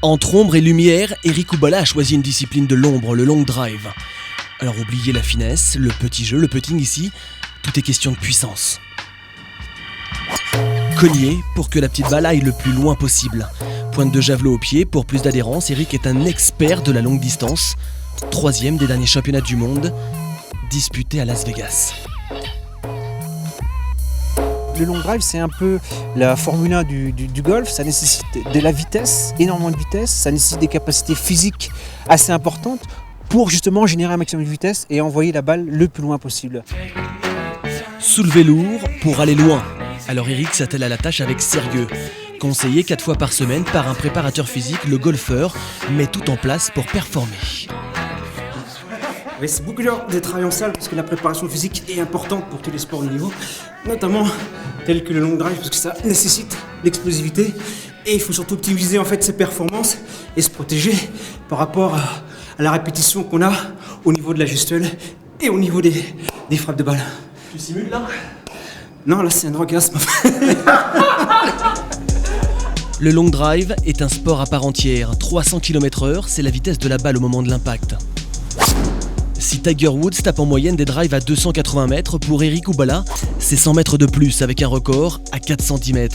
Entre ombre et lumière, Eric Oubala a choisi une discipline de l'ombre, le long drive. Alors oubliez la finesse, le petit jeu, le putting ici, tout est question de puissance. Cogner pour que la petite balle aille le plus loin possible. Pointe de javelot au pied pour plus d'adhérence, Eric est un expert de la longue distance. 3e des derniers championnats du monde, disputés à Las Vegas. Le long drive, c'est un peu la Formule 1 du golf. Ça nécessite de la vitesse, énormément de vitesse. Ça nécessite des capacités physiques assez importantes pour justement générer un maximum de vitesse et envoyer la balle le plus loin possible. Soulever lourd pour aller loin. Alors Eric s'attelle à la tâche avec sérieux. Conseillé 4 fois par semaine par un préparateur physique, le golfeur met tout en place pour performer. Oui, c'est beaucoup dur de travailler en salle parce que la préparation physique est importante pour tous les sports de niveau, notamment tels que le long drive parce que ça nécessite l'explosivité et il faut surtout optimiser en fait ses performances et se protéger par rapport à la répétition qu'on a au niveau de la gestuelle et au niveau des frappes de balle. Tu simules là ? Non, là c'est un orgasme. Le long drive est un sport à part entière. 300 km/h, c'est la vitesse de la balle au moment de l'impact. Si Tiger Woods tape en moyenne des drives à 280 mètres, pour Eric Oubala, c'est 100 mètres de plus avec un record à 4 cm.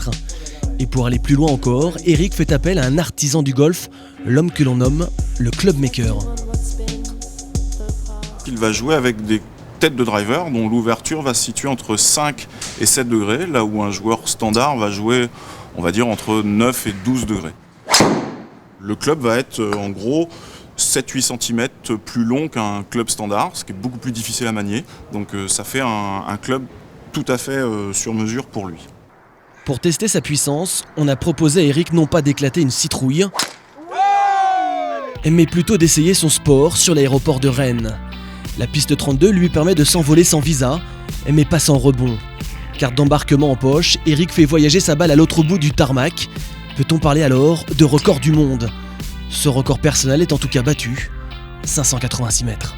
Et pour aller plus loin encore, Eric fait appel à un artisan du golf, l'homme que l'on nomme le clubmaker. Il va jouer avec des têtes de driver dont l'ouverture va se situer entre 5 et 7 degrés, là où un joueur standard va jouer, on va dire, entre 9 et 12 degrés. Le club va être en gros 7-8 cm plus long qu'un club standard, ce qui est beaucoup plus difficile à manier. Donc ça fait un club tout à fait sur mesure pour lui. Pour tester sa puissance, on a proposé à Eric non pas d'éclater une citrouille, mais plutôt d'essayer son sport sur l'aéroport de Rennes. La piste 32 lui permet de s'envoler sans visa, mais pas sans rebond. Carte d'embarquement en poche, Eric fait voyager sa balle à l'autre bout du tarmac. Peut-on parler alors de record du monde ? Ce record personnel est en tout cas battu, 586 mètres.